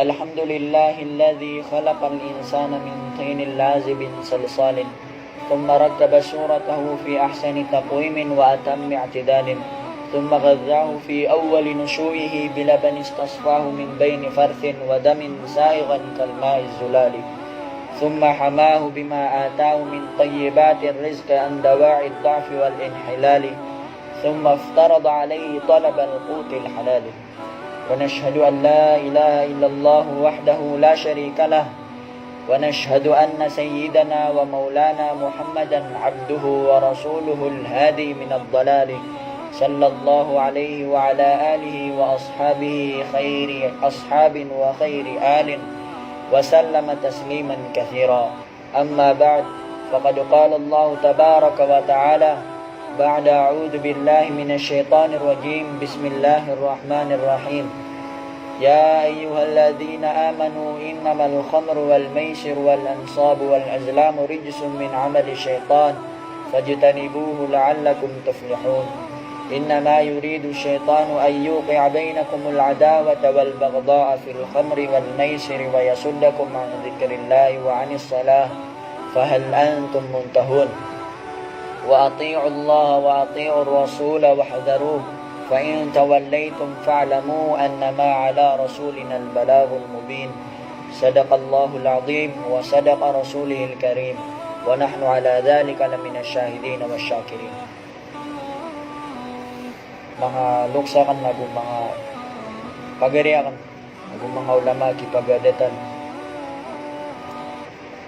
الحمد لله الذي خلق الإنسان من طين لازب صلصال ثم رتب سورته في أحسن تقويم وأتم اعتدال ثم غذاه في أول نشوئه بلبن استصفاه من بين فرث ودم سائغا كالماء الزلال ثم حماه بما آتاه من طيبات الرزق عن دواعي الضعف والانحلال ثم افترض عليه طلب القوت الحلال ونشهد أن لا إله إلا الله وحده لا شريك له ونشهد أن سيدنا ومولانا محمدا عبده ورسوله الهادي من الضلال صلى الله عليه وعلى آله وأصحابه خير أصحاب وخير آل وسلم تسليما كثيرا أما بعد فقد قال الله تبارك وتعالى بعد أعوذ بالله من الشيطان الرجيم بسم الله الرحمن الرحيم يا أيها الذين آمنوا إنما الخمر والميسر والأنصاب والأزلام رجس من عمل الشيطان فاجتنبوه لعلكم تفلحون إنما يريد الشيطان أن يوقع بينكم العداوة والبغضاء في الخمر والميسر ويصدكم عن ذكر الله وعن الصلاة فهل أنتم منتهون وأطيعوا الله وأطيعوا الرسول واحذروه فإن توليتم فاعلموا أنما على رسولنا البلاغ المبين صدق الله العظيم وصدق رسوله الكريم ونحن على ذلك لمن الشاهدين والشاكرين. Mga luksakan nagu mga pagariakan nagu mga ulama kipagadatan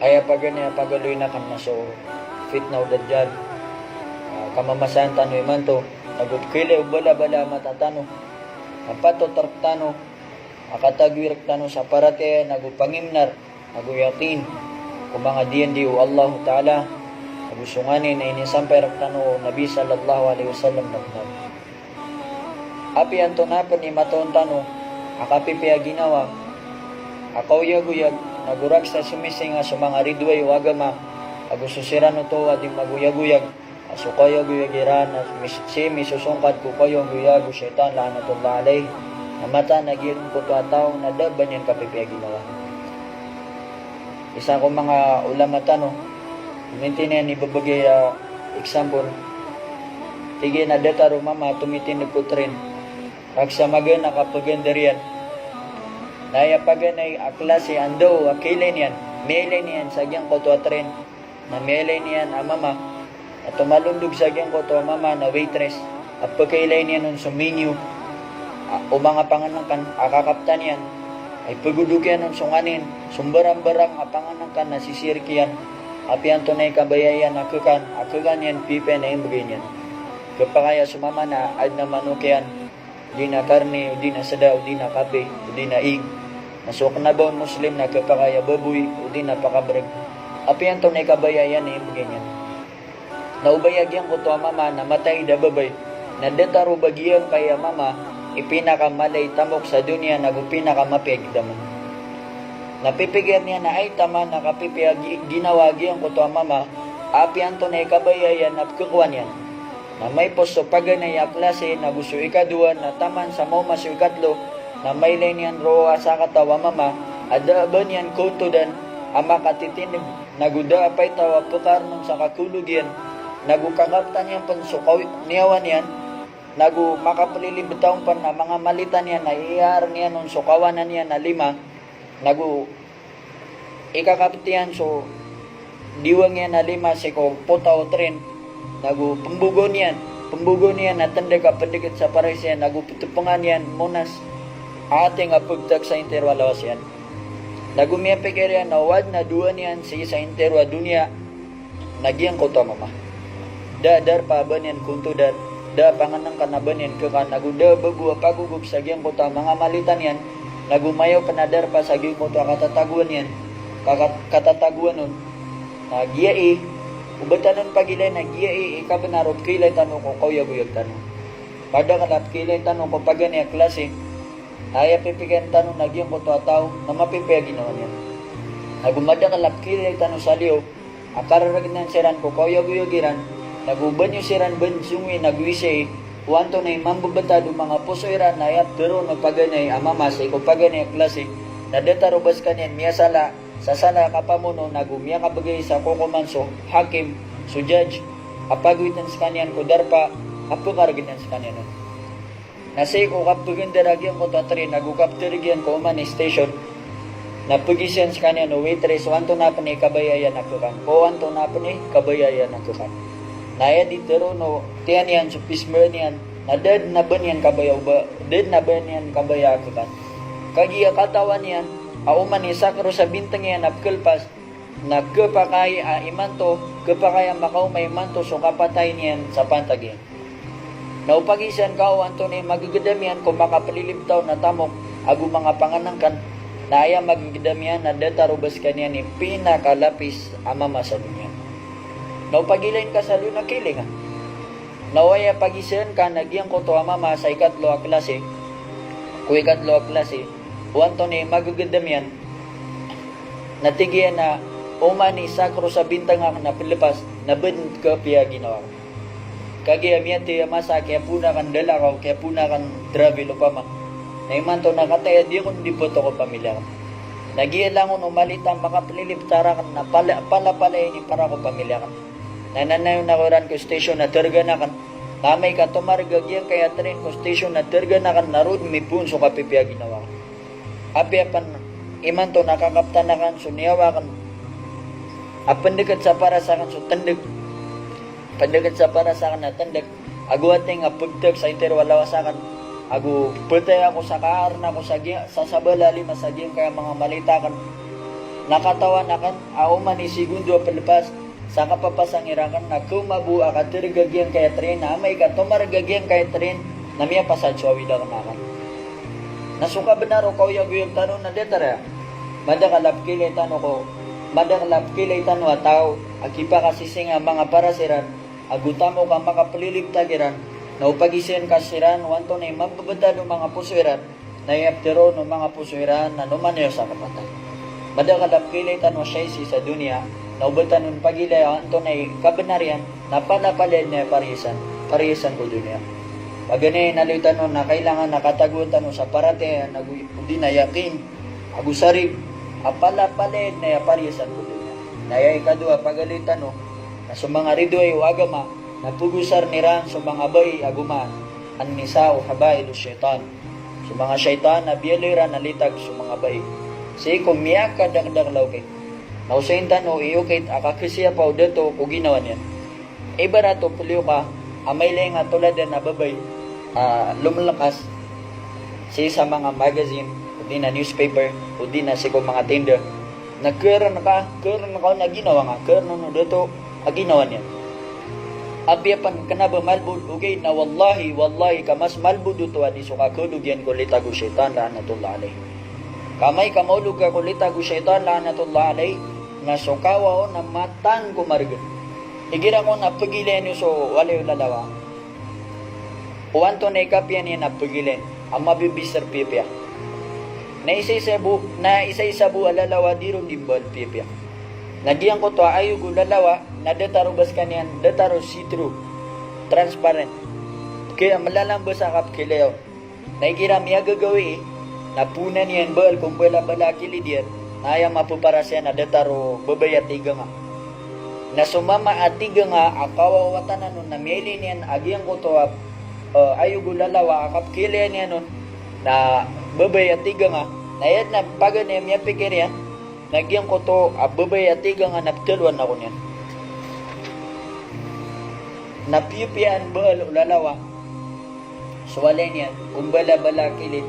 ay paganya pagaloy na kan so fitnaw dajjal kamamasan tanoy man to nagudkile bala-bala matatano apato tartano akatagwirak tano sa parate nagupangimnar naguyakin kung mga diyan Allah Ta'ala nagusunganin na inisampay raktano Nabi sallallahu alaihi wasallam nagtano api anto napan ni maton tano akapipiya ginawa akauyag-uyag nagurak sa sumisinga sa mga ridway wagama agususiran to ating maguyag-uyag asukaya guyagiran na misusungkat ko kayong guyago syaitan lahanatullah alayh na mata naging ko to ataw na daban yan kapipiya ginawa isa ko mga ulama tano mintinan ni babagay example tige na data mama tumitinag ko tren raksa magan nakapagandarian naya paganay aklase ando akilin yan mele niyan sagyang ko to tren na mele niyan mama at tumalundog sagyang ko to mama na waitress at pagkailay niya nun sa menu o mga panganangkan akakaptan yan ay pagudog yan nun sunganin sumbarang-barang panganangkan na sisirkiyan apian to na ikabayayan akukan yan pipe na yung bagay niyan kapakaya sumama na ad na manukyan di na karne, di na sada, di na kape, di na ig nasok na ba muslim na kapakaya baboy o di na pakabrag apian to na ikabayayan na yung bagay niyan naubayagyan ko to mama na matay da babay na detaro bagyang kaya mama ipinakamalay tamok sa dunya nagupinakamapig daman napipigyan niya na ay tama nakapipiyag ginawagyan ko to mama apian to na ikabayayan at kukuan yan na may posto paganay klase na gusto ikaduan na taman sa mo masu ikatlo na may linian roa sa katawa mama adaban yan kutudan ama katitinib naguda apay tawa pukarnon sa kakulugyan nagukagaptan yan pansukaw niyawan yan nagu makapalilibitaw pa na mga malitan yan na iyar niya nun sukawanan yan na 5 nagu ikakaptian so diwang yan na 5 siko putaw tren nagu pembugon yan at tanda ka pandikit sa pares yan nagu putupungan yan munas ating apagtag sa interwalawas yan nagu miyapikir yan nawad na duwan yan sa interwa dunia nagyang ko to mama dar paban yan kunto da panganang kanaban yan kakan nagu da bagu pagugub sa gyang ko to mga malitan yan nagumayaw panadar pa sa gyang ko to katataguan yan katataguan nun nagyai ubatanon pagilay na giya ikabanarot kilay tanong ko kauyag-uyag tanong pada kalap kilay tanong ko pagani klase ay pipigan tanong nagyang ko to ataw na mapipaya ginawa niya nagumada kalap kilay tanong sa liyo akararag ng siran ko kauyag-uyagiran naguban yung siran bensungwi nagwisay wanto na imambabantado mga pusoiran na yat pero nagpaganay amamasay ko paganay klase nadeta rubas kanyan miya sala sa sala kapamuno nagumiya kabagay sa kukumanso hakim so judge apagwitan sa kanyan ko darpa apukarginan sa kanyan nasi ko kapagin daragyan ko tatri nagukaptirigyan ko man station napagisiyan sa kanyan no waitress wanto na pa ni kabayayan nakukan ko wanto na pa ni kabayayan nakukan naya ditero no tiyan yan so pismer niyan na dead na ba niyan kabayaw ba? Dead na ba niyan kabayaw kan? Kagiya katawan niyan, auman ni sakro sa bintang yan apkelpas, na kapakay imanto, kapakay makaw may manto so kapatay niyan sa pantagi. Naupagisan ka o anto ni magigidam yan kung makapalilibtaw na tamok, agu mga panganangkan, na aya magigidam yan na detarubas ka niyan ni pinakalapis amama sa dunya. Naupagilain ka sa luna kiling nawaya pagisan ka nagyang ko to mama sa ikatlo a klase kung ikatlo a klase wanto ni magagandam yan natigyan na umani sakro sa bintang nga na Pilipas na ben ka piya ginawa kagaya miya tiya masa kaya puna kan dalakaw kaya puna kan travel upama na imanto na kataya di ko hindi po to ko pamilya nagyan lang ko umalitang makapaliliptara kan na palapalay ni para ko pamilya kan nananayon na koran ko station na terga na kan namay ka tumarigagyan kaya train ko station na terga na kan narod may punso ka pipiya ginawa apiapan iman to nakakapta na kan so niyawa kan apandekat sa para sa kan so tandag pandekat sa para sa kan na tandag aguating apugtag sa interwala sa kan agu putay ako sa kaar na ako sa sabalali masagyan kaya mga malita kan nakatawa na kan auman ni segundo palipas sa kapapasang irakan na kumabu akatirigagyan kaya tren na may katumarigagyan kaya tren na miya pasad suawi lang nakan. Nasuka benaro kau yung guyog tanong na detara. Madakalap kilay tanong ko. Madakalap kilay tanong ataw. Akipa kasising mga parasiran. Agutamo ka makapalilip tagiran. Na upagisian kasiran. Wanto na mababada ng mga pusuiran. Na iaptero ng mga pusuiran na numanyo sa kapatay. Madakalap kilay tanong siya sa dunia. Naubatan nun pagilay anto na kabenarian na palapalid na parisan ko dunia. Pag gani nalitan nun na kailangan nakatagutan nun sa parate hindi na yakin agusarib apalapalid na parisan ko dunia. Naya ikadua pagalitan nun na sa mga ridoy o agama na pugusar niran sa mga bay aguman an nisa o habay lo syaitan. Sa mga syaitan na biyaliran nalitag sa mga bay. Si kumiyak kadagdag lawkit. Nausayin tano, iukit, akakisiya pa o dito, kung ginawa niyan. Iba na to, puliw ka, amay lang nga tulad na babay, lumalakas, sa mga magazine, o di na newspaper, o di na sigong mga tender, nagkaroon ka na ginawa nga, karoon na dito, ginawa niyan. Abiyapan ka na ba malbud, okay, na wallahi, ka mas malbud ito, adi so kakulog yan kulitago syaitan, lahanatullah alay. Kamay kamaulog ka kulitago syaitan, lahanatullah alay, na sukawa o na matan ko marigan. Igira ko na pagilen yung so wala yung lalawa. Uwanto na ikapyan niya na pagilen. Ang mabibisar pipya. Na isa-isa bu alalawa di ron dimbal pipya. Nagyan ko to ayog lalawa na dataro bas kanyan dataro see-through. Transparent. Kaya malalambas sa kapkilayaw. Na igira miya gagawi na punan yan bal kung bala kilidyan. Naya mapupara siya na detaro babayat tiga nga. Na sumama at tiga nga akawawatan na nun na mili niyan agyang ko to ayugulalawa akap kili niya nun na babayat tiga nga. Nayad na paga niya miya pikir yan nagyang ko to babayat tiga nga naptilwan ako niyan. Napiyupian bal ulalawa. So wala niyan kung bala kilit.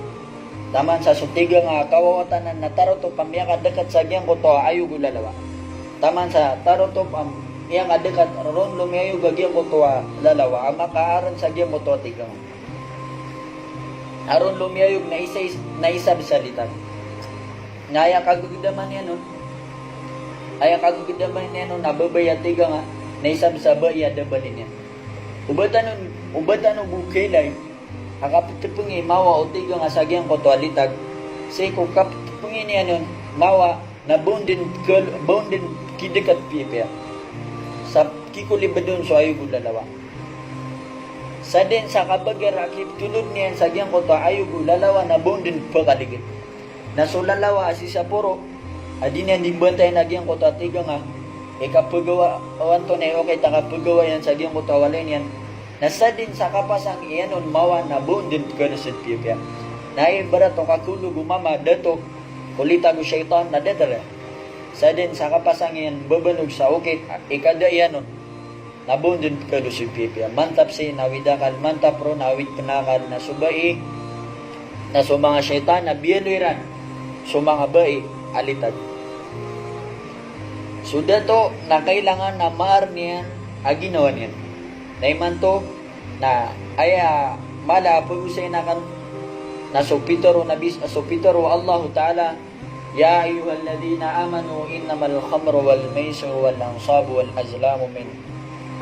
Taman sa sutiga nga kawawatanan na taroto pamiyang adekat sa giyang ko to ayug lalawa. Taman sa taroto pamiyang adekat ron lumiayog gagiyang ko to lalawa. Ang makaaran sa giyang ko to tigang. Aron lumiayog na isa bisalitan. Ngaya kagugidaman niya nun. Aya kagugidaman niya nun nababayat tiga nga na isa bisabaya dabalin niya. Ubatan nun bukilay. Ang kapitipungi mawa o tiga nga sagyang ko to alitag. Say kung kapitipungi niya nun, mawa na boundin kidikat pipya. Sa kikulibadun so ayog lalawa. Sa din sa kabagar akip tulod niya sagyang ko to ayog lalawa na boundin pakaligid. nasulalawa asi sa puro, adin yan dimbantay na giyang kota tiga nga, ikapagawa, awan to na okay, takapagawa yan sa giyang kota walin yan, nasa din sa kapasang iyanon mawa na buon din ka na sa tiya. Naibara to kakulo gumama dato, kulita ko syaitan na dadala. Sa din sa kapasang iyan babanog sa ukit, ikada iyanon, nabuon din ka na sa tiya. Mantap si nawidakal, mantap ro nawid panakal na subai, na so mga syaitan na biyaluiran, so mga bai alitad. So dato na kailangan na maar niyan aginawan niyan. Naiman to na aya mala pag-usay na kan na supitaro nabis supitaro Allah Ta'ala ya ayyuhalladhina amanu innamal khamru wal maisiru wal ansabu wal azlamu min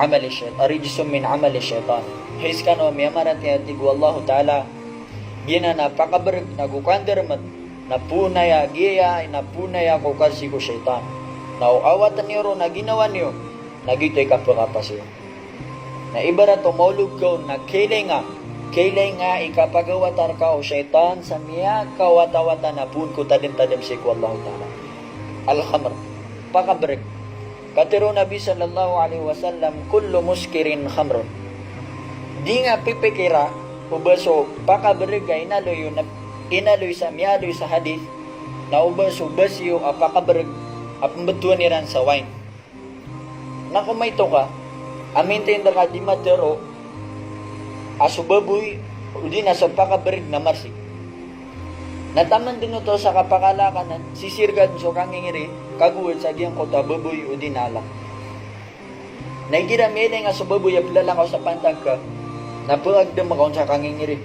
amali syaitan rijsum min amali syaitan. Hiskano miyamarat ya tigu Allah Ta'ala gina na pakabarag nagukandermat na punaya giya na punaya ko kasi ko syaitan. Nauawatan niyo ro na ginawa niyo nagitoy kapakapasiyo. Na ibarat to maulog ko na kailay nga ikapagawatar ka o syaitan sa miya kawata-wata na pun ko tadim-tadim si ko Allah Ta'ala. Al-khamr, pakabrek. Katiro Nabi sallallahu alaihi wasallam, kullu muskirin khamrun. Di nga pipikira, ubaso, pakabrek ay inaloy sa miyaloy sa hadith, na ubaso, basyo, pakabrek, apambatuan niran sa wine. Na kung may to ka, amintin da ka di matero asubaboy udi na sa pakabarig na marsik. Nataman din ito sa kapakalakan sisirgad so kangingiri kaguwid sa giyang kota baboy udi nala. Naigira mele nga subaboy apilala ka sa pantag ka napuagdam ako sa kangingiri.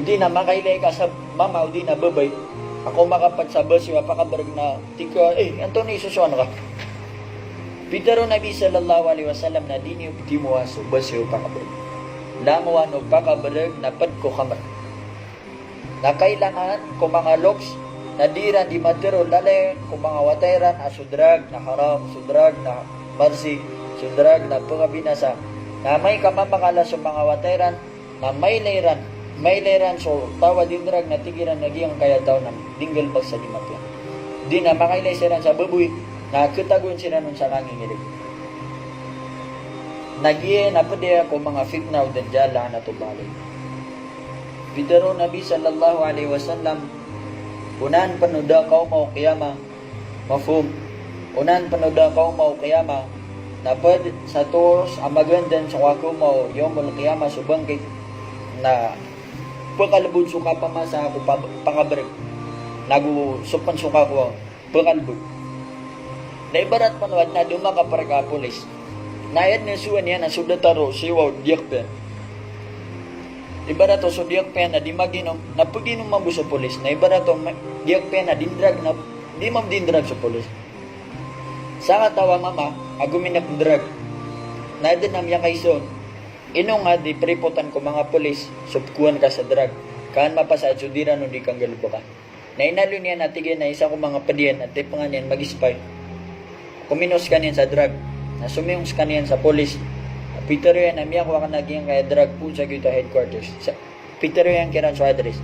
Udi na makailay ka sa mama udi na babay ako makapat sa bus yung pakabarig na tika anto na isusyon ka. Pitaro Nabi sallallahu alaihi wasallam na di niyo timuwa so basyo pakabrag. Languan o pakabrag na pad ko kamar. Na kailangan ko mga loks na diran di matero lalay ko mga watayran asudrag na haram, sudrag na marsi, sudrag na pangabinasa. Na may kamamangala sa mga watayran na may layran so tawa din drag na tigiran nagiyang kaya daw ng dinggal bag sa dimapya. Di na makailay siran sa baboy nakitagun sila nun sa nangingilig. Nagiye na pwede ako mga fitna o danjala na tubalik. Pitaro Nabi sallallahu alaihi wasallam, unan panuda kao mau kiyama, mafhum. Unan panuda kao mau kiyama, na pwede sa toros amagandan sa wako mau yomul kiyama subangkit na pagkalabod suka pa masa ako pangabrek. Nagu supan suka ko pagkalabod. Na ibarat panwad na dumaka para ka polis. Nayad na suwan yan na sudataro siwaw diakpen. Ibarat to so diakpen na di maginom na paginom mabu sa polis. Na ibarat to diakpen na dindrag na di mam dindrag sa polis. Sa katawa mama aguminap drag. Nayad na miya kayson. Ino nga di prepotan ko mga polis subkuan ka sa drag. Kaan mapasa sudira no di kang galubo ka. Na inalo niya natigyan na isa ko mga padiyan at tipangan yan mag-spy. Kuminos kaniyan sa drug, nasumiyong kaniyan sa polis. Peter yan, namiya ko ka naging kaya drug po sa kita headquarters. Peter yan kiran sa address.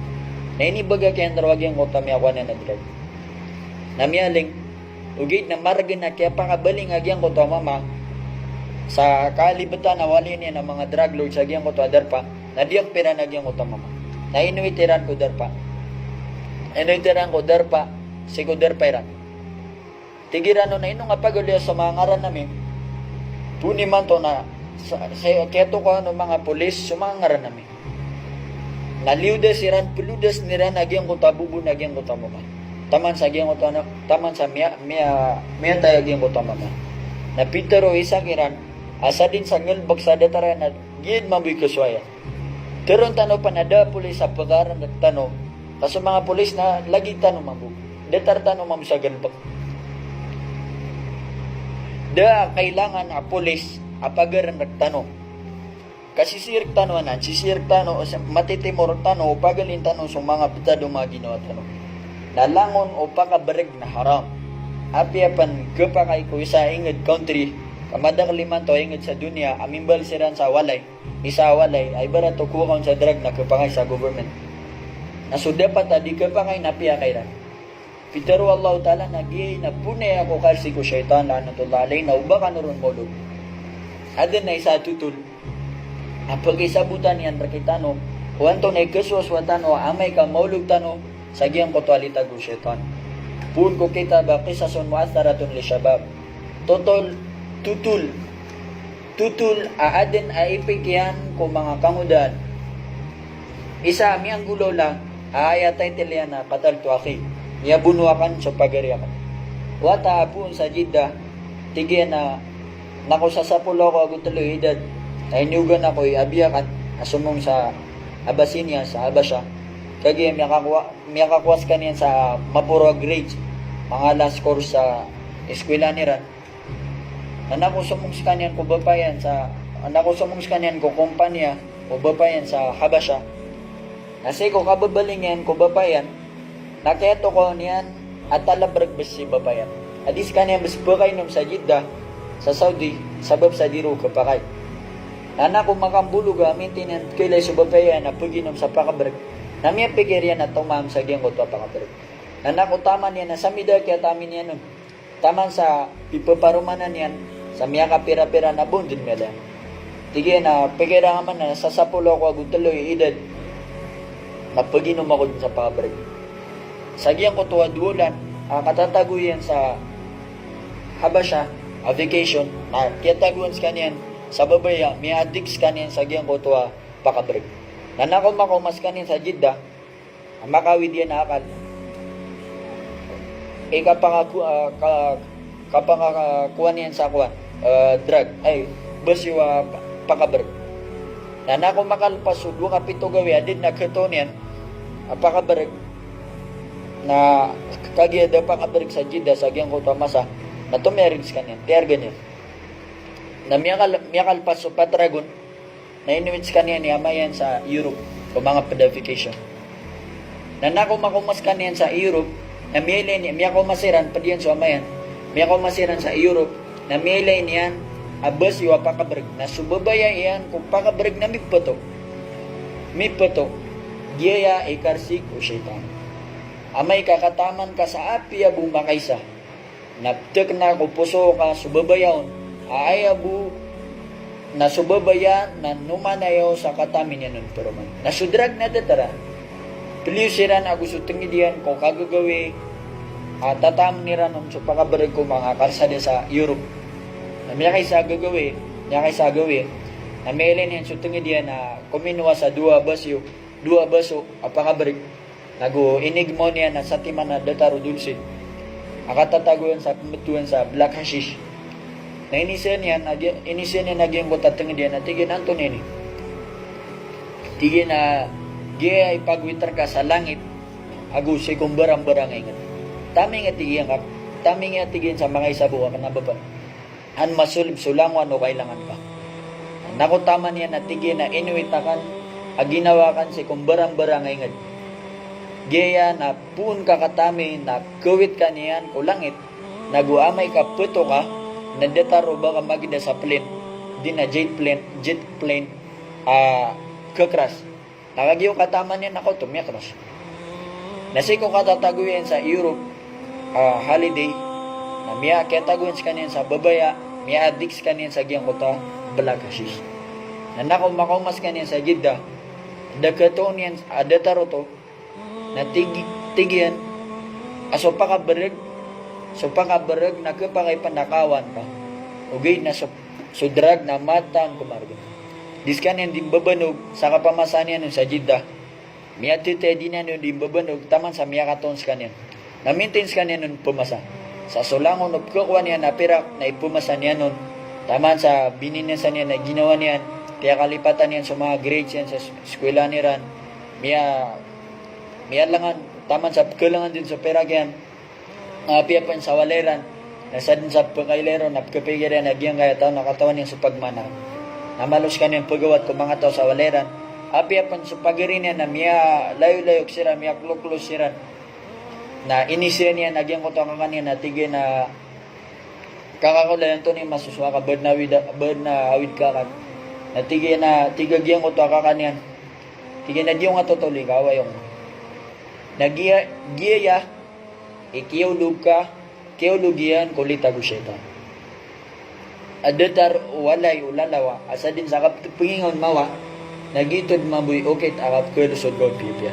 Na inibaga kaya narawag yung kota miya ko na drug. Namiyaling, ugit na maragin na kaya pangabaling agyang kota mama, sa kalibatan na wali niya ng mga drug lords agyang kota darpa, na diyang pera na agyang kota mama. Na inuitiran ko darpa. Inuitiran ko darpa, sigo darpa iran. Tigiran na ino nga pagulya sa mga ngaran namin, puni man to na sa keto ko ng mga polis sa mga ngaran namin. Naliudas iran, peludas niran nagyang kota bubu nagyang kota mama. Taman sa gyang kota na, taman sa miya tayo gyang kota mama. Na Pitero isa kiran, asa din sa ngelbag sa dataran na gid mabuy kaswaya. Teron tano pa na da polis sa pagaran at tano, kaso mga polis na lagi tano mabu. Datar tano mabu sa gelbag. Da kailangan a polis apagaran nagtano. Kasi sirik tano anan, si sirik tano matitimor tano pagalin tano sa mga pitado mga ginawa tano. Nalangon o pakabareg na haram. Api apan kapakay ko sa inged country, kamadang liman to inged sa dunia, amimbal siran sa walay. Isa walay ay barato kukaon sa drug na kapakay sa government. Nasuda pa ta di kapakay na piya kairan. Pero Allah Ta'ala nagiyay na punay ako kasi ko syaitan lanatullah alay na uba ka naroon molog. Adan na isa tutul. Apag isabutan yan rakitano. Wanto na ikaswas watano amay ka maulog tano sa giyang kotwalita ko syaitan. Pun ko kita ba kisason muasaratun li syabab. Tutul aaden aipikyan ko mga kangudan. Isa mi ang gulo lang aayatay tilyana katal tu akhi. Niya bunuakan sa pagariakan. Wata apun sa Jeddah tigyan na nako sa sapulo ko ago tuloy edad. Ay niugan ako iabiyakan asumong sa Abyssinia sa Abasya. Kagi miyakakwas kaniyan sa mapuro grades. Mga last course sa eskwela niran. Anako sumong kaniyan ko bapayan sa anako sumong kaniyan ko kumpanya o bapayan sa Habasya. Kasi ko kababalingen ko bapayan naketo ko niyan at talabrag besi bapayan. Adis kaniyan bes bakay nung sa Jeddah sa Saudi sabab sa diro kapakay. Anak ko makambulog amin tinan kilay sa bapayan na paginom sa pakabrag. Namiya pigerian at tumam sa giyang ko to pakabrag. Anak ko taman niya na sa mida kaya tamin niya nun. Taman sa ipaparumanan niyan sa miya ka pira-pira na bundin mela. Tige na pigera man na sa sapulo ko agutuloy edad. Napaginom ako sa pakabrag. Sa giyang ko tuwa duulan, katataguyan sa Habasya, a vacation, na kiyataguan sa kanyan, sa babaya, may addicts kanyan sa giyang ko tuwa pakabrag. Nanakaw makumas kanyan sa Jeddah, makawid yan na akal. Kapangakuan yan sa kuwan, drug, basi wa pakabrag. Nanakaw makalpas, udwa kapito gawi, adid na katon yan, pakabrag, na kagiyada pakabrag sa Jeddah, sa giyang ko tuwa masa, na tumerings kanyan, tiar ganyan. Na miyakal paso patragon, na inuwits kanyan ni amayan sa Europe, o mga pedification. Na nakumakumas kanyan sa Europe, na miyakumasiran, padiyan sa amayan, miyakumasiran sa Europe, na miyalay niyan, abas yung pakabrag, na subabaya iyan, kung pakabrag na mipato, giyaya ikarsik o syaitan. Amay kakataman ka sa api abu makaysa, naptek na ko puso ka subabayaon, ayabu na subabaya na numanayaw sa katamin yan nun pero man. Nasudrag na datara, piliusiran ako sutingidian ko kagagawi, tatam niran sa pakabarag ko mga karsada sa Europe. Na miya kaysa gagawi, na mailin yan sutingidian na kuminwa sa dua baso, pakabarag. Inig mo niya na sa timan na dataro dulce. Akatataguan sa pumutuan sa black hashish. Na inisiyan niya naging ko tatangin diyan na tigin anto nini. Tigin na giya ipagwitar ka sa langit. Ago si kumbarang-barang ingat. Tami nga tigin sa mga isabuha ka na baba. An masulib sulangan o kailangan ka. Nakutaman niya na tigin na inuitakan aginawakan si kumbarang-barang ingat. Gaya na pun kakatami na kawit ka niyan ko langit, naguamay ka puto ka, nadetaro ba ka magida sa plane, di na jet plane, kakras. Nakagyo katama niyan ako, tumyakras. Nasi ko katataguyan sa Europe, holiday, na miya kataguyan sa kanyan sa babaya, miya addicts kanyan sa giyang kota, balakasis. Na nakumakumas kanyan sa Jeddah, dakato niyan, adetaro to, na tigyan aso pakabarag na kapangay panakawan pa ugay na sudrag na matang kumarga diskan din babanog sa kapamasan yan sa Jeddah miyati tayo din yan din babanog taman sa miyakaton sa kanyan na maintains kanyan nun pumasa sa sulangon o kukuha niya na pirak na ipumasan yan nun taman sa bininasan niya na ginawa niyan kaya kalipatan yan sa mga grades yan sa eskwela niran miya langan, taman sa kailangan din sa peragyan, piyapan sa waleran, nasa din sa pagkailero, napkapigiran, nagyang kaya tao, nakatawan niya sa pagmana. Namalos ka niyang pagawat kung mga tao sa waleran, piyapan sa pagirin niya na miya layo-layok sira, miya kluklos sira, na inisya niya, nagyang ko ito kanya, na tigay na kakakulayan to niya masuswa ka, bird na awid kakan, na tigagyan ko ito kakanyan, tigay na diyo nga tutuloy, kawa yung Nagiya ikiulog ka, kiulugian kulita ko syaitan. Adatar walay ulalawa, asa din sa kapingon mawa, nagitod mabuy okit akap kulusod ko pipya.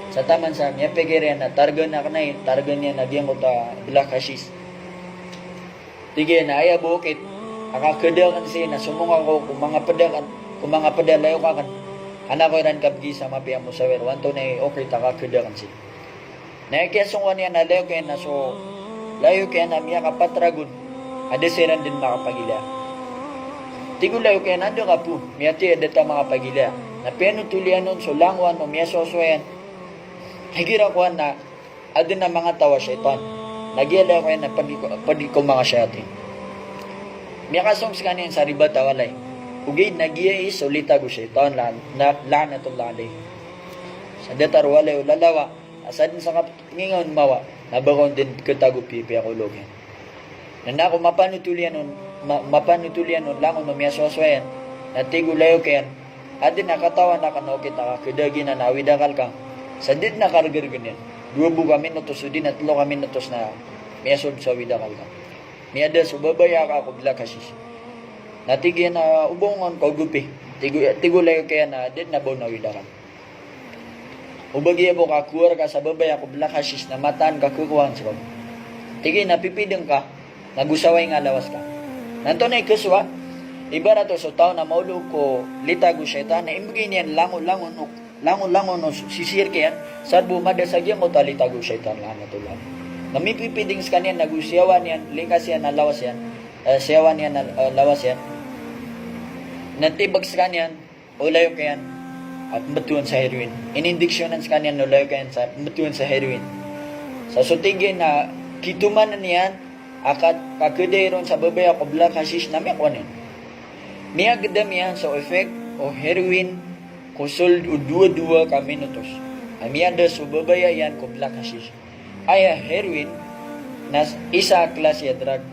Sa taman sa miya pegerian na targan na kanay, targan niya nagyang ko ta black hashish. Tige na ay bukit, akakadakan siya na sumunga ko kung mga padalayo ka kan. Anak ko rin kabgi sa mapiya mo sa wer. Wanto na okay takakadakan siya. Naikesong ko niya na layo kaya na so, layo kaya na miya kapatragon. Ada siran din makapagila. Tigo layo kaya nando ka po, miya ti adata makapagila. Na piano tulian nun, so langwan o miya sosoyan. Higira ko na, ada na mga tawa syaitan. Nagyala ko yan na padi ko mga syaitan. Miya kasong sa kanyan sa riba tawalay. Ugay nagya solita ko syaitan, lana to lalay. Sa datar walay o lalawa, asad sa kapingon mawa, nabakon din katago pipi ako login. Nanda ko mapanutulian nun, langon no miya swaswayan, natigo layo kayan, adin nakatawan na kanokit nakakidagi na nawidakal ka, sa dit na kargar ganyan, 2 kami notos, din at 3 kami notos na miya sub sa widakal ka. Miya da subabaya ka ako bila kasis. Natigyan na ubongon ko gupi, tigo layo kaya na dit na baw nawidakal. Ubagi mo kakuwar ka sa babay ako blakasis na mataan ka kukuhan sa kong. Tigi, napipidang ka, nagusaway nga lawas ka. Nanto na ikuswa, iba na to so tao na maulog ko litago syaitan na imbigay niyan langon no sisir kayan, sad bumadasagyan mo ta litago syaitan lang na tulang. Namipipiding sa kanyan, nagusyawan yan, likas yan na lawas yan, siyawan yan na lawas yan. Natibag sa kanyan, ulayo kayan, at matuan sa heroin. Inindiksyonan sa kanya nulayo kayan sa matuan sa heroin. Sa sutigin na kituman na niyan, akat kakudayron sa babay ako black hashish na may kunin. Niya gada miyan sa effect o heroin kusol o 2 ka minutos. Amiyada sa babay yan ko black hashish. Ay heroin na isa klase ya drug.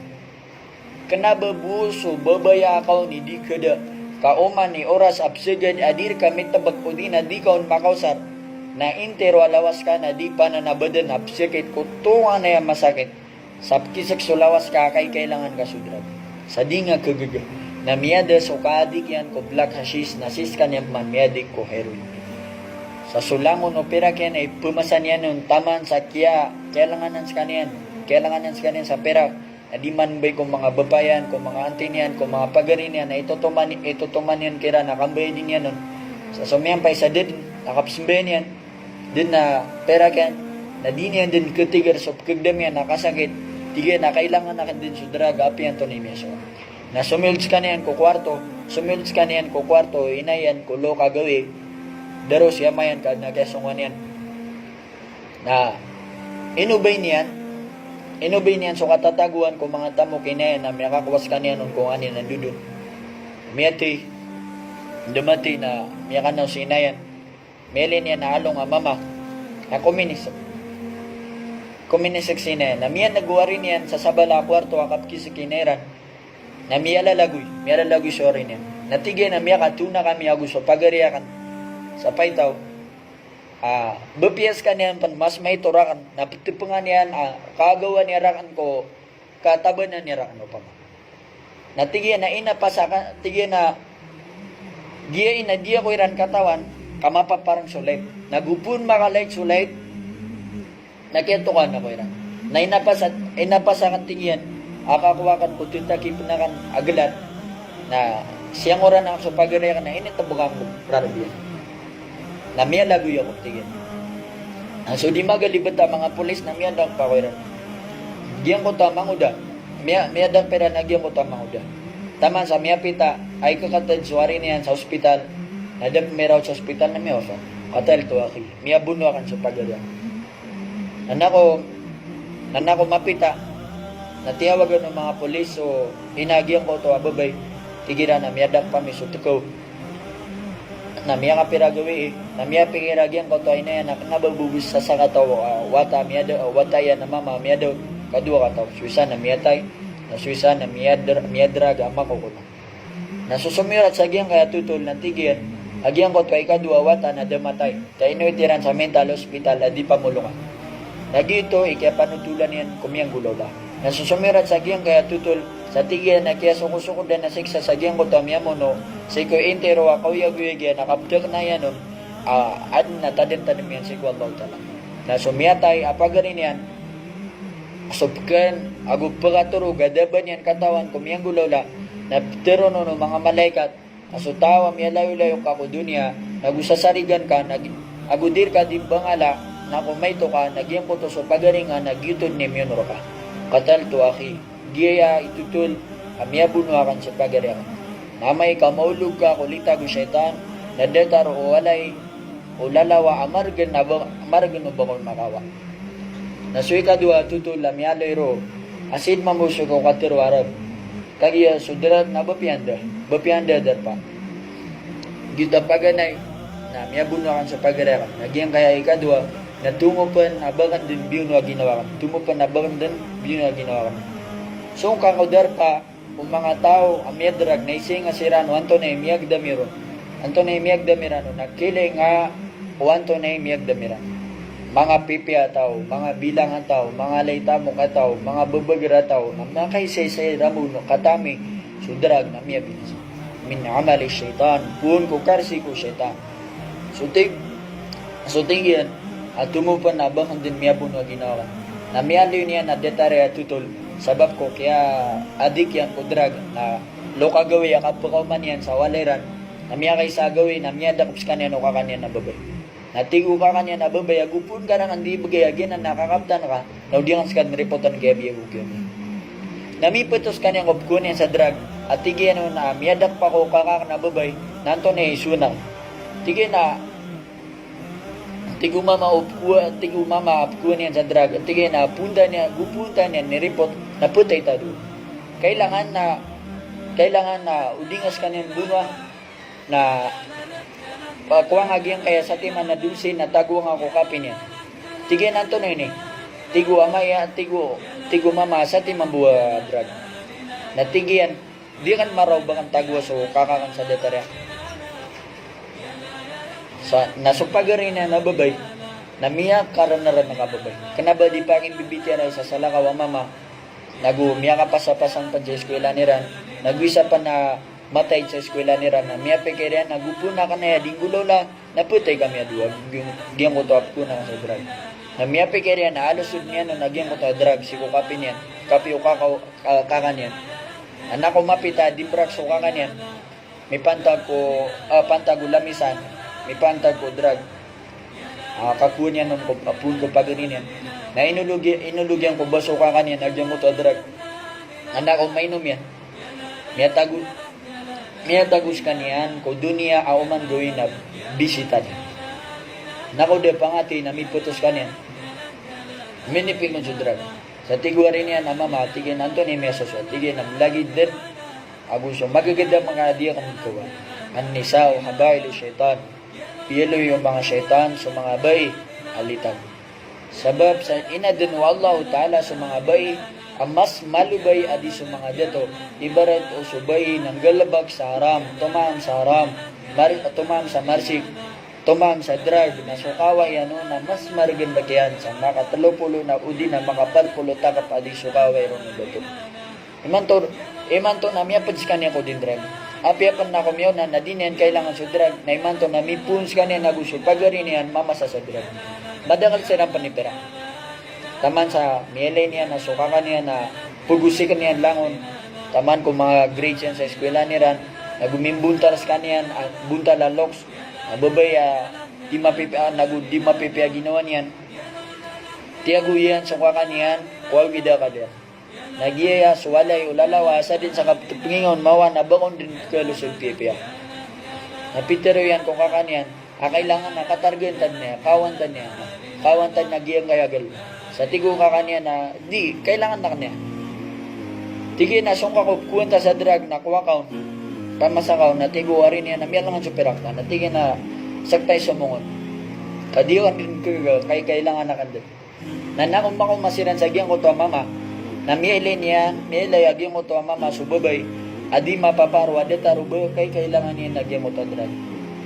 Kanababuso babaya akaw ni di kada kauman ni oras absigad adir kami tabag o di na di kaon makausar na intero alawas ka na di pa na nabadan absigad ko tuwa na yan masakit sapkisak sulawas ka kay kailangan ka sudrag sa di nga kagaga na miyada so kaadik yan ko black hashish na sis kanyang man miyadik ko heroin sa sulangon o pera kyan ay pumasan yan nun taman sa kailanganan sa kanyan sa pera di man bay kung mga babayan, kung mga auntie niyan, kung mga pagarin yan, na itutuman yan kira, nakambay din yan nun. Sa sumiyan pa isa din, nakapsimbayan yan, din na pera kan, na di niyan din kutigar, so kagdam yan, nakasakit, tigay na kailangan na din sa drug, api yan to ni Meso. Na sumilds ka niyan ko kwarto, inayan, kulo kagawi, daro siya mayan ka, nagkasungan yan. Na, inubay niyan so katataguan ko mga tamo kinayan na may kakwas ka niya nun kung ano nandudun. Miyati, dumati na may kanaw sinayan. Meli niya na along mama, na kuminisik sinayan. Na miya nagwari niyan sa sabala kwarto akap kisi kineran. Na miya lalagoy sorry niyan. Natigay na miya katuna kami aguso pagariakan sa paitaw. Bapiyas ka niyan pan mas may turakan napitipungan niyan kagawa niya rakan ko katabanan niya rakan pa natigyan na inapasakan tigyan na dia ko iran katawan kamapa parang sulit nagupun makalait sulit nakiatukan ako iran na inapasakan tigyan akakuwakan ko tutakipunakan agalat na siyang oran ako sa pagariakan na initabukan ko rarabiyan na miya lagoy ako tigyan. So di magalibot ang mga pulis na miya dang pakiran. Diyan ko tamang uda. Miya dang pera na diyan ko tamang uda. Taman sa miya pita ay kakatad suwari niyan sa ospital. Nadap meraw sa ospital na miya ofa. Katal to aki. Miya buno akan sa pagada. Nanako mapita. Natiyawagan ng mga pulis so hinagyan ko to ababay. Tigiran na miya dang pami so tukaw. Na miya kapiragawi na miya pingiragyan ko to ay na yan nababubus sa sakataw wata yan na mama miya daw kadua kataw suisa na miya tay na suisa na miya draga amako ko na susumirat sa agyan kaya tutol na tigyan agyan ko to ay kadua wata na damatay tayo itiran sa mental hospital di pa mulungan Nagito, ikaya panutulan yan kumiyang gulawla. Nasusumirat sa giyang kaya tutol, sa tigyan na kaya sukusukod na nasiksa sa giyang ko tamya mo no, sa iko intero akawiyag-wiyag yan, nakabdag na yan nun, ad na tadim-tadim yan si Allah Ta'ala. Na sumiyatay, apagarin yan, subkan, agupakaturo, gadaban yan katawan, kumiyang gulawla, na pero no, mga malaikat, asutawa, miyalayo-layo ka ko dunya, nagusasarigan ka, agudir ka di bangala, na kumayto ka, nagyang puto so pagaringan, nagyutod ni miyonro ka. Katal to aki, giyaya itutul, amya bunuakan sa pagarihan. Namay ka maulog ka, kulita ko syaitan, nadetar o walay, o lalawa, amargan o bakol makawa. Nasuy ka dua, tutul, amya ro, asid mamuso ko katiro arab. Kagiya sudarat na bapianda darpa. Gita paganay, na amya bunuakan sa pagarihan. Nagyang kaya ikadua, na tumupan abagan din biyo na ginawa kami. Tumupan abagan din biyo na ginawa kami. So, kakudar pa, kung mga tao, amyadrag, na ising asirano, anto na imiyag damiro. Anto na imiyag damirano, nakili nga, o anto na imiyag damiran. Mga pipia tao, mga bilangan tao, mga laytamo ka tao, mga babagira tao, na mga kaysay ramuno, katami, sudrag na miyabis. Min amali syaitan, pun ko karsi ko syaitan. So, tingyan, at tumupan na bang din miyabon na ginawa. Na miyalo niya na detare at tutol. Sabab ko kaya adik yan ko drag na loka gawi akapakaw yan sa waleran. Na miya kay sa gawi na miya dakups kanya no kakanya na babay. Natigo ka kanya na babay. Agupun ka na hindi bagayagin na nakakaptan ka. Naudiyan ka na ripotan kaya biyagugyo. Namiputos kanya ngopkun yan sa drag. At tigyan na miya dak pa ko kakak na babay. Nanto na isunang. Tigyan na tigumama apkuan niyan sa drag at tigay na punta niya niripot na putay tado. Kailangan na udingas kanyan bunwa na kuwang agyang kaya sa timan na dulsin na taguang ako kapin niya. Tigay na ito na yun tigu amaya tigu mama sa timang buwa drag na tigiyan di kan maraw bakang tagwa so kakakan sa detarya. Sa nasupagarin na nababay, na miya karanaran na kababay. Kanaba di pa akin bibityan ay sa salakawa mama, miya ka pasapasang pa sa eskwela niran, nagwisa pa na matay sa eskwela niran, na miya pekerian, nagupo na ka na ya, dinggulo la, naputay kami aduwag, giyang ko to apko na sa drag. Na miya pekerian, na alusod niya, no, nagyang ko to drag, siko kapin yan, kapi o kakan yan. Anak ko mapita, dimbrak so kakan yan, may pantag ko lamisan, may pantag ko drag. Kakuha niya nung apun ko paganin yan. Na inulugyan ko baso ka kanyan, nagyan ko to drag. Anak ko mainom yan. Miya tagus kanyan, ko dunia auman gawin na bisita niya. Nako de pangati na may putos kanyan. Minipin ko sa drag. Sa tigwa rin yan, mama, tigin nanto ni mesos. Tigin na lagi din. Aguso, magaganda mga diya kang kawa. An-nisa o habail o syaitan. Piyelo yung mga syaitan sa mga bay, alitag. Sabab sa inadun wa Allah Ta'ala sa mga bay, ang mas malubay adi sa mga dato, ibarat o subay ng galabag sa haram, tumam sa haram, tumam sa marsik, tumam sa drug, na sukawa yan na mas marigan bagyan sa makatalupulo na udi na makapalpulo takap adi sukaway ron ng dato. Imanto na miya padskan niya ko din drug. Apiapan na kumiyaw na nadinian kailangan sa drug na imanto na may puns ka niya naguso pagarin niyan mamasa sa drug. Madagal silang panipera. Taman sa miele niya na sukakan niya na pugusikan niyan langon. Taman kung mga grades yan sa eskwela niyan nagumimbuntaras ka niyan buntala loks. Babay di mapipia ginawa niyan. Tiaguyan sukakan niyan kuwag ida ka din. Nagyaya, suwalay, ulalawa, sa din sa kapingon, mawan, abakon din kalusog pipya. Napitero yan kung kakanyan, kailangan na katargentan niya, kawantan niya, nagyayang kayagal. Sa tigo kakanyan na, di, kailangan na kanya. Tigi na, sung kuwanta sa drag na kuwakaw, pamasakaw, na tigo, arin niya, na miyan lang ang superak na, tigi na, saktay sumungon. Kadiwan din ko, kailangan na kanda. Nanakong makong masiran sa giyang ko to, mama, na miele yagyan mo to mama subabay adi mapaparwa de tarubo kay kailangan niya nagyan mo to drag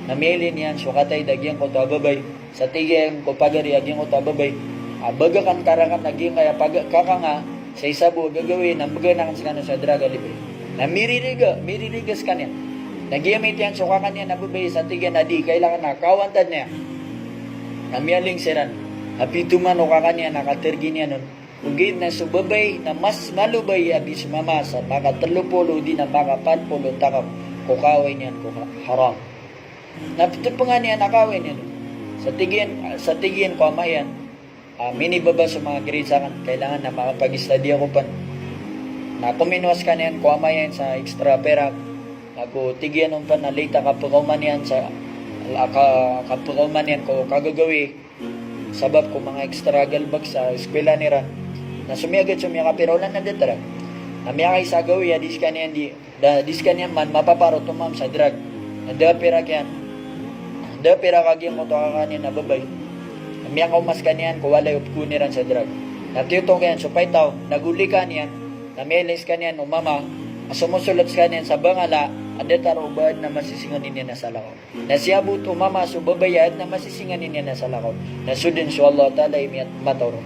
na miele niyan so katay dagyan ko to babay sa tigeng ko pagari yagyan ko to babay Baga kan karakan naging kaya pag kakanga sa isabo gagawin ang baga na kan sa draga libre. Na miririgas kanya. Nagyamit yan so kakanya nababay sa tigan na di kailangan na kawantad niya. Namialing siran. Apituman o kakanya nakatergi niya nun. Ugid na subabay na mas malubay abis mama sa makatalupulo di na makapatpulo takap kukaway niyan haram. Napitupan nga niya nakaway niya nun. Sa tigin ko amayan, minibaba sa mga grades sa akin, kailangan na makapag-study ako pa. Na kuminuwas ka niyan, ko amayan sa extra pera. Ako tigyan pa na late kapagauman yan sa kapagauman yan ko kagagawi. Sabab ko mga extra galbag sa eskwela nira. Na sumiyagat pero wala na detara. Na miya kay sa gawi, dis ka niyan man mapaparo tumam sa drug. Da pera kyan. Da pera kagyan ko to kakanin na babay. Miya ka umas kaniyan ko walay upkuniran sa drug. Natiyuto kyan, supay tao, naguli ka niyan, namilis ka niyan, umama, sumusulot ka niyan sa bangala, adetar ubad na masisinganin niya na sa lakaw. Nasiyabot umama, subabayad na masisinganin niya na sa lakaw. Nasudin so Allah ta'ala imiyat matoro.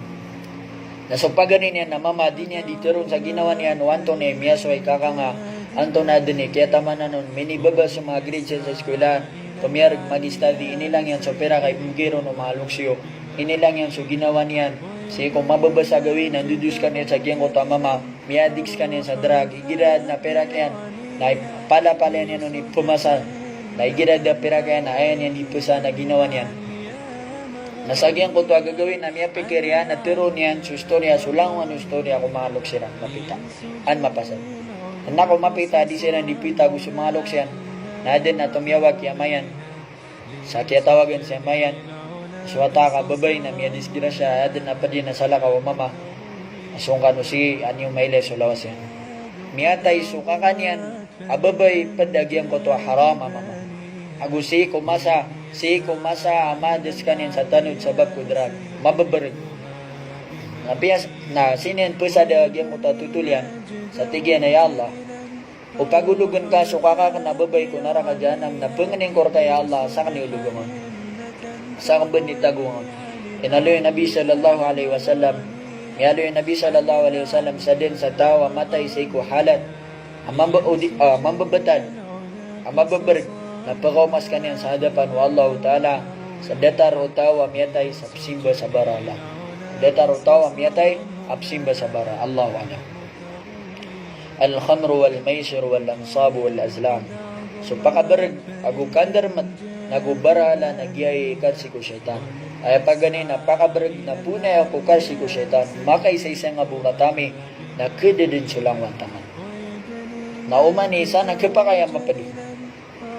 Nasupaganin niya na mama, di niya ditiron sa ginawa niya, wanto niya, miyasoy kakanga, anto na din kaya tama na nun, minibaba sa mga grades sa eskwela, kumiyarag mag-study, inilang yan, so pera kay bugiro no mahalong siyo, inilang yan, so ginawa niyan, sige kung mababasa gawin, nandudus ka niya sa gyan ko ta mama, miadix ka niya sa drug, igirad na pera kayan, na pala niya nun ipumasa, na igirad na pera kayan, na ayan yan ipusa na ginawa niyan. Nasagyan ko to gagawin na miya pikirya, na tiro niyan, su istorya, sulangan no istorya, kung mahalok sila, mapita, an mapasan. Nako mapita, di sila dipita, gusto mahalok siya, na din na tumiyawag kaya mayan, sa kaya tawagan siya mayan, suwata ka babay na miya disgrasya, adin na pa din na sala ka o mama, asong kano si anyong maile sulawas yan. Miya tayo suka kanyan, ababay padagyan ko to haram mama. Agusi kumasa amades kanyan sa tanod sa bab kudrag, mababarig. Napiyas na sinin po sa dagyan mo tatutulyan, sa tigyan na ya Allah, o pagulugan ka, suka ka nababay ko nara ka dyan, na panganing korta ya Allah, sa kaniulugan mo. Sa kambanitagungan. Inalo yung Nabi sallallahu alaihi wasallam. Inalo yung Nabi sallallahu alaihi wasallam sa din sa tawa matay sa iko halat. Ang mambabatad. Ang mababarig. Napakaumas kanyan sa hadapan wa Allah ta'ala. Sa datar o tawa miyatay sa psimba sa bara Allah. Datar o tawa miyatay apsimba sa bara Allah wa'ala. Al-khamru wal-maisir wal-ansabu wal-azlam. So pakabarig agukandar mat nagubarala nagyay kasi ko syaitan. Ay pag ganin napakabarig na punay ako kasi ko syaitan. Makay sa isang abungatami na kededin sulang wantaman. Naumani isa nagkapakaya mapadi.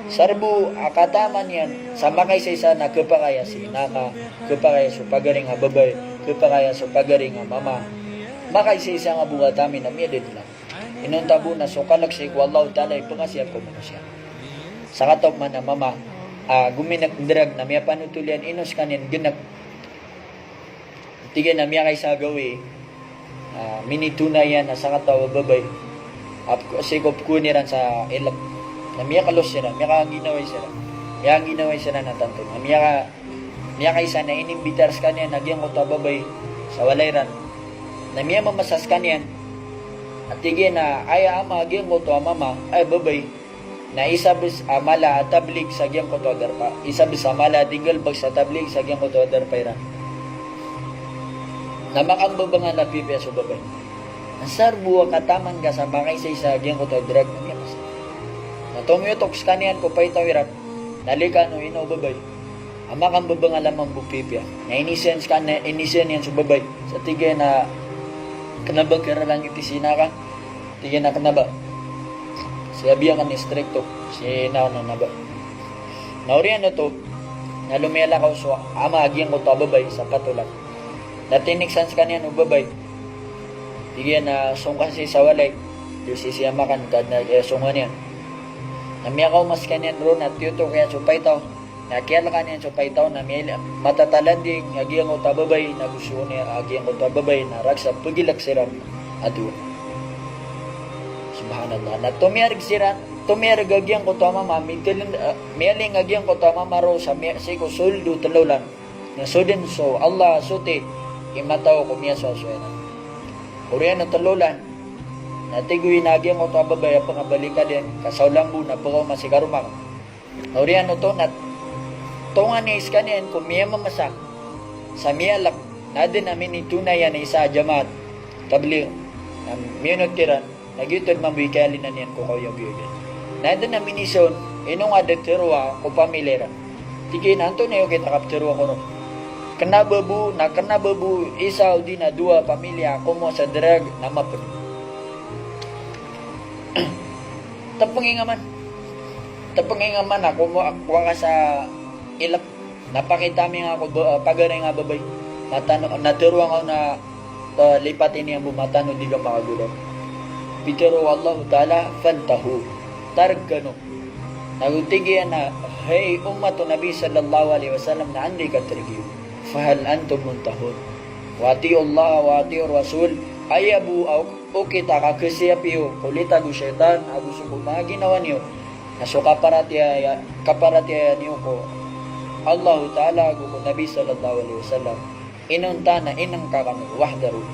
Sarbu akataman yan sa makay sa isa nagkapakaya si naka kapakaya so pagaring babay kapakaya so pagaring mama. Makay sa isang abungatami na miyadid lang. Inuntabo na so kalagsik wallahu ta'ala ipangasiyap ko manusia. Sa katop man na mama, guminak drag na miya panutulian inos kanin genak. Tiga na miya kay sa gawi, minitunayan na sa katawa babay. Sikop kuniran sa ilag. Na miya kalos sila, miya ka ginaway sila. Miya ang ginaway sila na tanto. Na miya kay sa na inimbitars kanyan, nagyang ko babay sa walayran. Na miya mamasas kanyan, at tigin na ay ama agyang ko to mama ay babay na isabis amala at tablig sa agyang ko to adarpa isabis amala tinggal bag sa tablig sa agyang ko to adarpa na makambabangan na pipya so babay ang sarbuwa kataman ka sa makay sa agyang ko to drag na tumyotoks kanian ko pa itawirat nalika no ino babay ang makambabangan lamang bupipya na inisen yan so babay sa tigay na kanabag kara lang itisina ka tigyan na kanaba si abiya ka ni stricto si naon na naba nauriyan na to na lumiyala ka so ama agyang ko tababay sa patulang natinik sans kanyan ubabay tigyan na song kasi sa walay yung sisiyama kan kad na songan yan namiya ka umas kanyan ron at yuto kaya supay tao nakiyala kanyan supay tao na matatalanding agyang ko tababay na gusto niya agyang ko tababay na ragsa pagilak siram adu subhanallah na tumiyarag siran tumiyarag agyang ko tama miyaling agyang ko tama maro sa siko suldo talulan na sudin so Allah suti imataw kumiya sa aswena. Uriyan na talulan, natigoy nagyang ko to babaya pangabalik ka din, kasawlang bu na pagaw masikarumak. Uriyan no to, tongan ni iskanian kumiya mamasa, sa miyalak, nadin namin itunayan na isa jamaat, tabli, minut kiran, nagyutod mambikali na niyan ko kayo biyogan. Nadin namin ison, inong adagtirwa ko pamilera. Tigin, anto na yung kita kaptirwa ko no. Kanababu isaw di na dua pamilya kumo sa drag na mapun. Tapangingaman ako mo akwa ka sa ilap. Napakita mi nga ako pagaray nga babay. Naturuan ako na lipatin niya bumatano di ka makagulo. Pero Allah Ta'ala fantahu. Tarag ka no. Nagutigyan na, hey ummatu Nabi sallallahu alaihi wasallam na andi ka tarigyo. Fahal antum muntahun. Wati Allah wa ati Rasul ayabu o kita kakasiyapiyo kulita gu syaitan agu suku maginawa niyo naso kaparatya niyo ko Allah Ta'ala agu ko Nabi sallallahu alaihi wasallam inunta na inang kakano wahdaru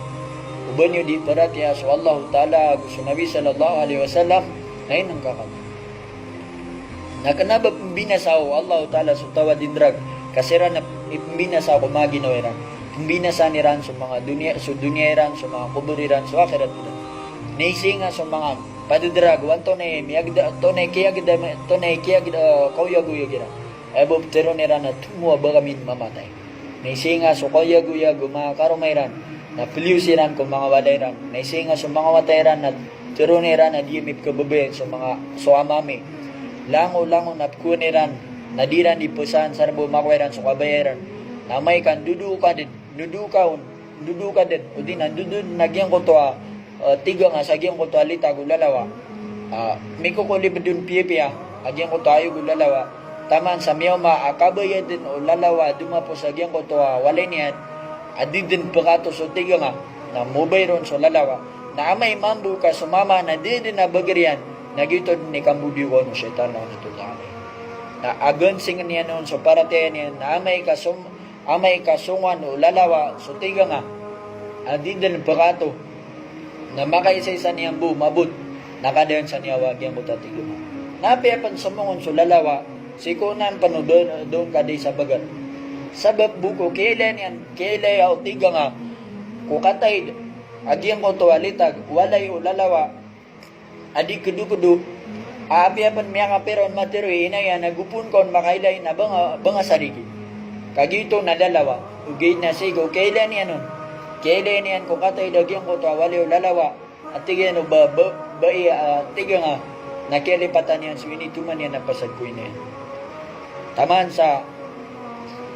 uban niyo di paratya so Allah Ta'ala agu so Nabi sallallahu alaihi wasallam na inang kakano nakanaba binasaw Allah Ta'ala so tawad dindrag kasira na imbinasa ko mga ginawiran. Imbinasa ni ran sa mga dunya ran, sa mga kuburiran, sa akhirat ran. Naisinga sa mga padudrag, wanto na miyagda, to na kiyagda, kauyaguyagira. Ebo ptero ni ran na tumuwa ba kami mamatay. Naisinga sa kauyaguyagu, mga karumayran, na piliusiran ko mga wadayran. Naisinga sa mga watayran na tero ni ran na diyemip kababayan sa mga soamami. Lango-lango na pkuniran, nadiran di pusan sarbo makweran sa kabayaran namay kan dudu ka din udi na dudu nagyang ko to tiga nga sagyang ko to alita gulalawa miko ko libdun piya agyang ko to ayo gulalawa taman sa miyaw akabayad din o lalawa duma po sagyang ko to walay niyan adid din pakato so tiga nga na mobayron so lalawa na amay mambu ka sumama na di din na bagarian nagyutod ni kambudi ko no syaitan na natutami na agon singan niya noon so paratayan niya na amay kasungan o lalawa so tiga nga adidin pakato na makaisa-isa niyang mabut nakadayon sa niya wagyang buta tiga nga napiapan sa mongon so lalawa sikunan panudon doon kaday sa bagat sabab buko kailan o tiga nga kukatay agyang ko tuwalitag walay o lalawa adi kudu apiapan miya nga pero matero inaya nagupun kon makailay na banga sarigi. Kagito na lalawa, ugay na sigo, kailan yan nun? Kailan yan kung katay dagyang ko to, wali o lalawa, at tigyan o tiga nga, nakilipatan yan, swinituman yan na pasagpuin na yan. Taman sa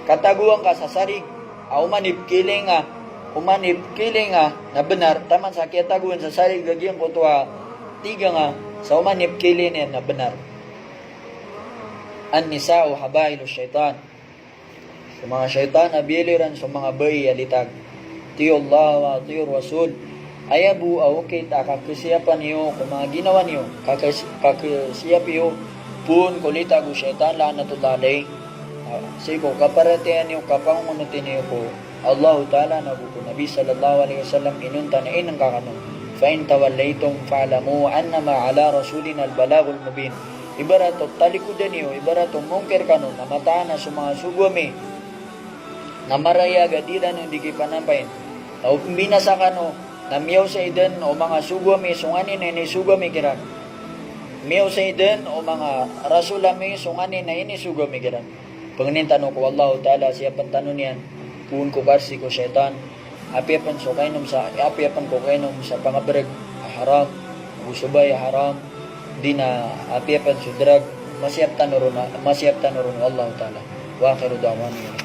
kataguan ka sa sarig, umanip kiling nga, na benar, taman sa kataguan sa sarig, dagyang ko to, tiga nga, sa umanip kilin yan na benar. An-nisa'u habailu syaitan. Sa mga syaitan, abiliran sa mga bayi alitag. Tiyo Allah wa tiyo Rasul. Ayabu awukit kakasiyapan niyo kung mga ginawa niyo. Kakasiyap niyo pun kulita ko syaitan laan na tutalay. Siko kaparatihan niyo kapangunutin niyo ko. Allah Ta'ala nabuko Nabi sallallahu alaihi wasallam inunta na inang kakanong. فَإِنْ تَوَلَّيْتُمْ فَعْلَمُوا أَنَّمَا عَلَى رَسُولِنَا الْبَلَاغُ الْمُبِينُ Ibarato talikudan niyo, ibarato mungkir kano na mataan na sa mga sugwami na maraya gadiran ng di panampain na binasa kano na miyaw sa idan o mga sugwami sunganin na ini sugwami kiran miyaw sa idan o mga rasulami sunganin na ini sugwami kiran panginin tanong ko Allah Ta'ala siya pantanon yan puun ko karsi ko syaitan apiapan ko kainom sa pangabreg haram usubay haram di na apiapan sa drug masiyap tanurun Allah Ta'ala wa akhiru da'wana